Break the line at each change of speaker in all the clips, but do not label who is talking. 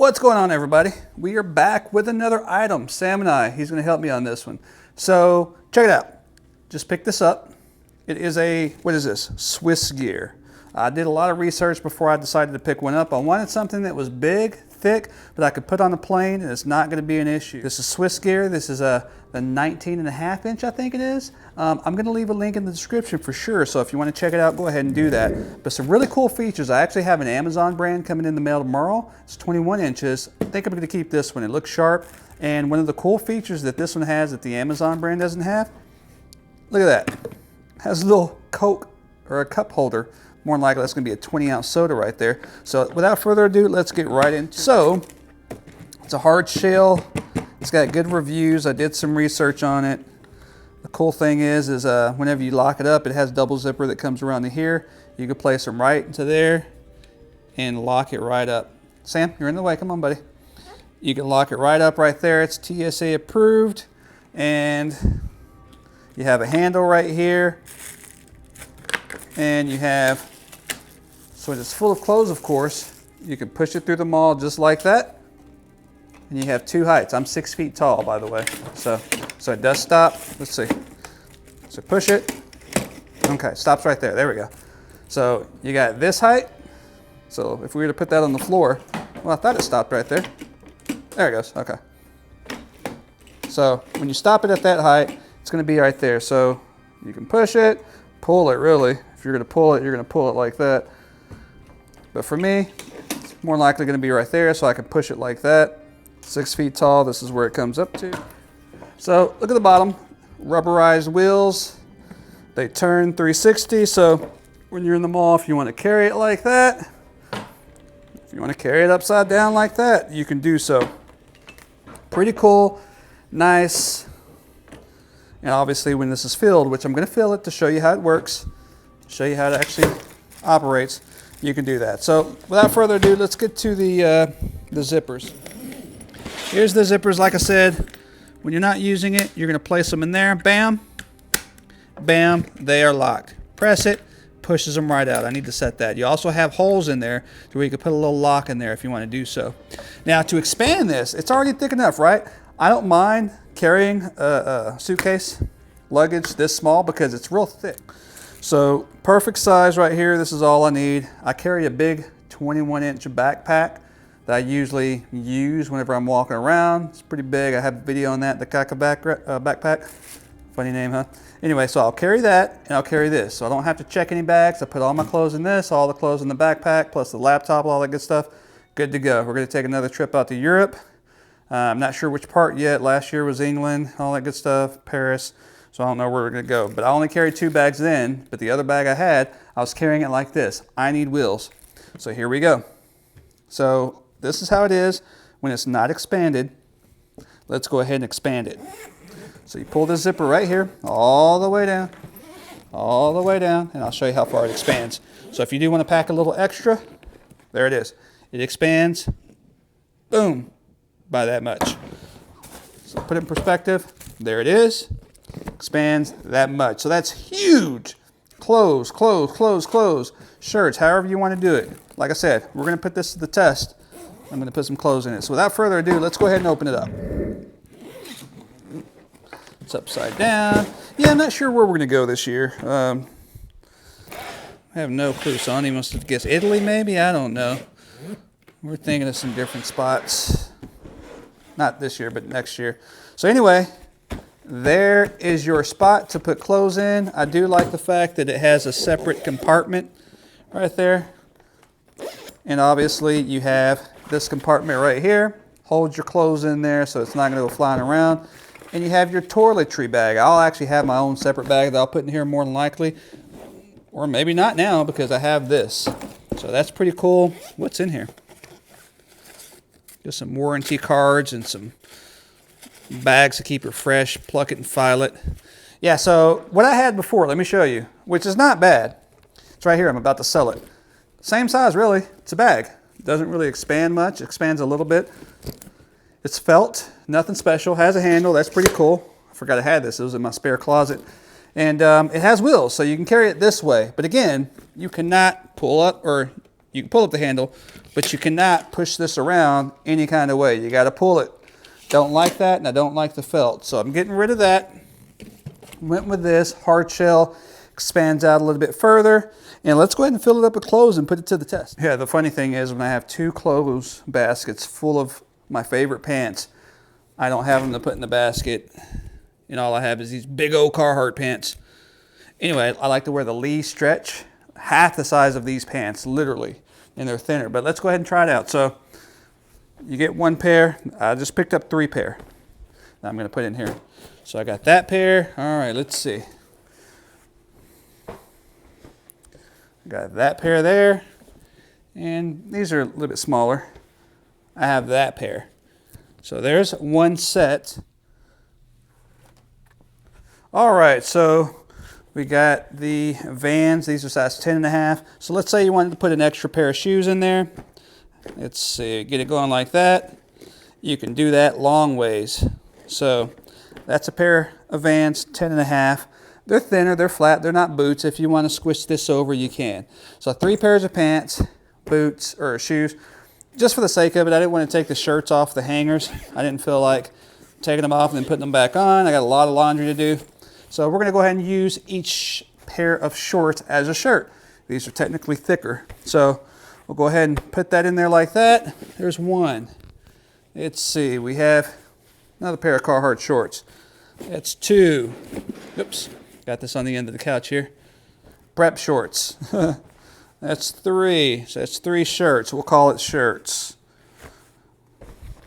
What's going on, everybody? We are back with another item. Sam and I, he's going to help me on this one. So check it out. Just picked this up. It is a, what is this? Swissgear. I did a lot of research before I decided to pick one up. I wanted something that was big, thick, but I could put on the plane and it's not going to be an issue. This is Swissgear. This is the 19.5 inch, I think it is. I'm going to leave a link in the description for sure, so if you want to check it out, go ahead and do that. But some really cool features. I actually have an Amazon brand coming in the mail tomorrow. It's 21 inches. I think I'm going to keep this one. It looks sharp, and one of the cool features that this one has that the Amazon brand doesn't have, look at that. It has a little Coke or a cup holder. More than likely that's going to be a 20-ounce soda right there. So without further ado, let's get right into it. So it's a hard shell. It's got good reviews. I did some research on it. The cool thing is whenever you lock it up, it has double zipper that comes around to here. You can place them right into there and lock it right up. Sam, you're in the way. Come on, buddy. You can lock it right up right there. It's TSA approved. And you have a handle right here. And you have, so it's full of clothes, of course. You can push it through the mall just like that. And you have two heights. I'm 6 feet tall, by the way. So it does stop. Let's see. So push it. Okay, stops right there. There we go. So you got this height. So if we were to put that on the floor, well, I thought it stopped right there. There it goes. Okay. So when you stop it at that height, it's going to be right there. So you can push it, pull it really. If you're going to pull it, you're going to pull it like that. But for me, it's more likely going to be right there, so I can push it like that. 6 feet tall, this is where it comes up to. So look at the bottom, rubberized wheels. They turn 360, so when you're in the mall, if you want to carry it like that, if you want to carry it upside down like that, you can do so. Pretty cool, nice. And obviously when this is filled, which I'm going to fill it to show you how it works, show you how it actually operates, you can do that. So without further ado, let's get to the zippers. Here's the zippers. Like I said, when you're not using it, you're going to place them in there. Bam, bam, they are locked. Press it, pushes them right out. I need to set that. You also have holes in there to where you can put a little lock in there if you want to do so. Now to expand this, it's already thick enough, right? I don't mind carrying a suitcase, luggage this small because it's real thick. So perfect size right here. This is all I need. I carry a big 21-inch backpack that I usually use whenever I'm walking around. It's pretty big. I have a video on that, the Kaka backpack. Funny name, huh? Anyway, so I'll carry that and I'll carry this. So I don't have to check any bags. I put all my clothes in this, all the clothes in the backpack, plus the laptop, all that good stuff. Good to go. We're going to take another trip out to Europe. I'm not sure which part yet. Last year was England, all that good stuff, Paris. So I don't know where we're going to go. But I only carried 2 bags then, but the other bag I had, I was carrying it like this. I need wheels. So here we go. So this is how it is when it's not expanded. Let's go ahead and expand it. So you pull this zipper right here, all the way down, and I'll show you how far it expands. So if you do want to pack a little extra, there it is. It expands, boom, by that much. So put it in perspective, there it is, expands that much. So that's huge. Clothes, clothes, clothes, clothes, shirts, however you want to do it. Like I said, we're going to put this to the test. I'm going to put some clothes in it. So without further ado, let's go ahead and open it up. It's upside down. Yeah, I'm not sure where we're going to go this year. I have no clue. Sonny must have guessed Italy maybe? I don't know. We're thinking of some different spots. Not this year, but next year. So anyway, there is your spot to put clothes in. I do like the fact that it has a separate compartment right there. And obviously you have this compartment right here. Hold your clothes in there so it's not going to go flying around. And you have your toiletry bag. I'll actually have my own separate bag that I'll put in here more than likely. Or maybe not now because I have this. So that's pretty cool. What's in here? Just some warranty cards and some bags to keep it fresh. Pluck it and file it. Yeah, so what I had before, let me show you, which is not bad. It's right here. I'm about to sell it. Same size, really. It's a bag. It doesn't really expand much. It expands a little bit. It's felt. Nothing special. Has a handle. That's pretty cool. I forgot I had this. It was in my spare closet. And it has wheels, so you can carry it this way. But again, you cannot pull up or You can pull up the handle, but you cannot push this around any kind of way. You got to pull it. Don't like that, and I don't like the felt. So I'm getting rid of that. Went with this. Hard shell expands out a little bit further. And let's go ahead and fill it up with clothes and put it to the test. Yeah, the funny thing is when I have 2 clothes baskets full of my favorite pants, I don't have them to put in the basket. And all I have is these big old Carhartt pants. Anyway, I like to wear the Lee Stretch, half the size of these pants, literally, and they're thinner. But let's go ahead and try it out. So you get 1 pair. I just picked up 3 pair. Now I'm going to put in here. So I got that pair. All right, let's see. Got that pair there. And these are a little bit smaller. I have that pair. So there's 1 set. All right, so we got the Vans. These are size 10.5. So let's say you wanted to put an extra pair of shoes in there. Let's see, get it going like that. You can do that long ways. So that's a pair of Vans, 10.5. They're thinner, they're flat, they're not boots. If you want to squish this over, you can. So 3 pairs of pants, boots, or shoes. Just for the sake of it, I didn't want to take the shirts off the hangers. I didn't feel like taking them off and then putting them back on. I got a lot of laundry to do. So we're going to go ahead and use each pair of shorts as a shirt. These are technically thicker. So we'll go ahead and put that in there like that. There's 1. Let's see, we have another pair of Carhartt shorts. That's 2. Oops, got this on the end of the couch here. Prep shorts. That's 3. So that's 3 shirts. We'll call it shirts.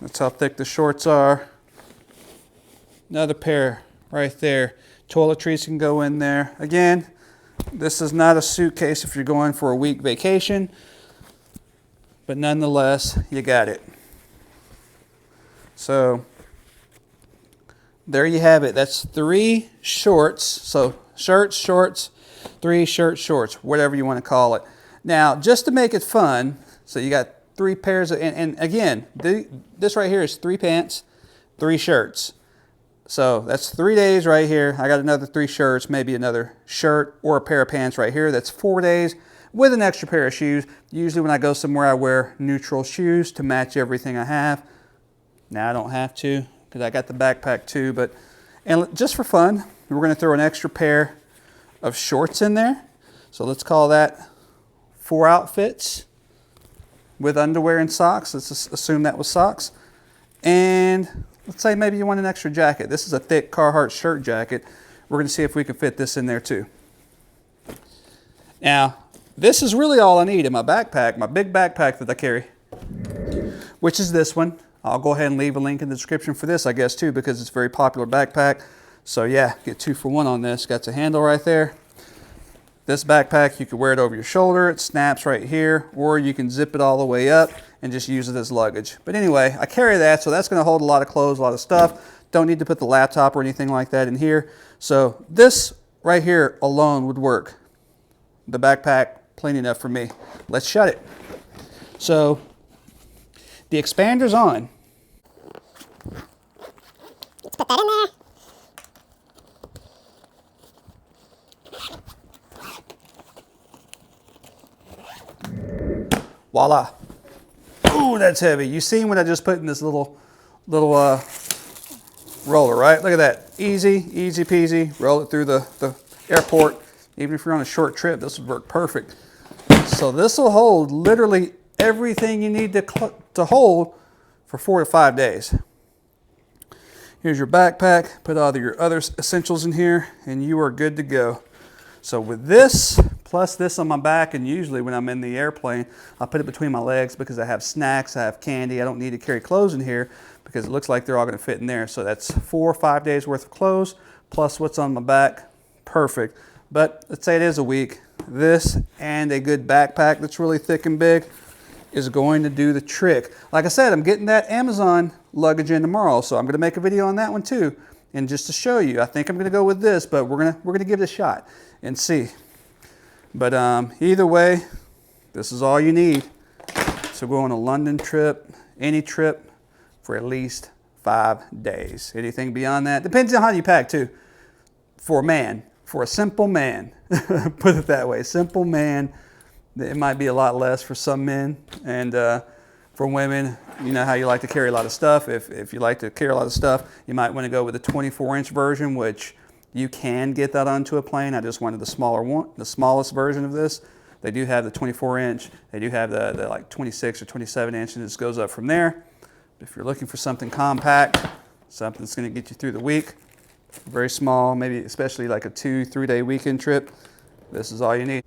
That's how thick the shorts are. Another pair right there. Toiletries can go in there. Again, this is not a suitcase if you're going for a week vacation, but nonetheless, you got it. So there you have it. That's 3 shorts. So shirts, shorts, 3 shirts, shorts, whatever you want to call it. Now, just to make it fun, so you got 3 pairs of, and again, this right here is 3 pants, 3 shirts. So that's 3 days right here. I got another 3 shirts, maybe another shirt or a pair of pants right here. That's 4 days with an extra pair of shoes. Usually when I go somewhere, I wear neutral shoes to match everything I have. Now I don't have to because I got the backpack too. And just for fun, we're going to throw an extra pair of shorts in there. So let's call that 4 outfits with underwear and socks. Let's just assume that was socks. And let's say maybe you want an extra jacket. This is a thick Carhartt shirt jacket. We're going to see if we can fit this in there too. Now, this is really all I need in my backpack, my big backpack that I carry, which is this one. I'll go ahead and leave a link in the description for this, I guess, too, because it's a very popular backpack. So yeah, get 2 for 1 on this. Got the handle right there. This backpack, you can wear it over your shoulder. It snaps right here, or you can zip it all the way up and just use it as luggage. But anyway, I carry that, so that's going to hold a lot of clothes, a lot of stuff. Don't need to put the laptop or anything like that in here. So this right here alone would work. The backpack, plenty enough for me. Let's shut it. So the expander's on.
Let's put that in there.
Voila. Ooh, that's heavy. You seen what I just put in this little roller, right? Look at that. Easy, easy peasy. Roll it through the airport. Even if you're on a short trip, this would work perfect. So this will hold literally everything you need to hold for 4 to 5 days. Here's your backpack. Put all your other essentials in here, and you are good to go. So with this, plus this on my back, and usually when I'm in the airplane, I'll put it between my legs because I have snacks, I have candy. I don't need to carry clothes in here because it looks like they're all going to fit in there. So that's 4 or 5 days worth of clothes, plus what's on my back. Perfect. But let's say it is a week. This and a good backpack that's really thick and big is going to do the trick. Like I said, I'm getting that Amazon luggage in tomorrow, so I'm going to make a video on that one too. And just to show you, I think I'm going to go with this, but we're gonna give it a shot and see. But either way, this is all you need. So go on a London trip, any trip, for at least 5 days. Anything beyond that, depends on how you pack too. For a man, for a simple man, put it that way, simple man, It might be a lot less for some men, and for women, you know how you like to carry a lot of stuff. If you like to carry a lot of stuff, you might want to go with the 24-inch version, which you can get that onto a plane. I just wanted the smaller one, the smallest version of this. They do have the 24-inch. They do have the like 26 or 27-inch, and it just goes up from there. But if you're looking for something compact, something that's going to get you through the week, very small, maybe especially like a 2-3 day weekend trip, this is all you need.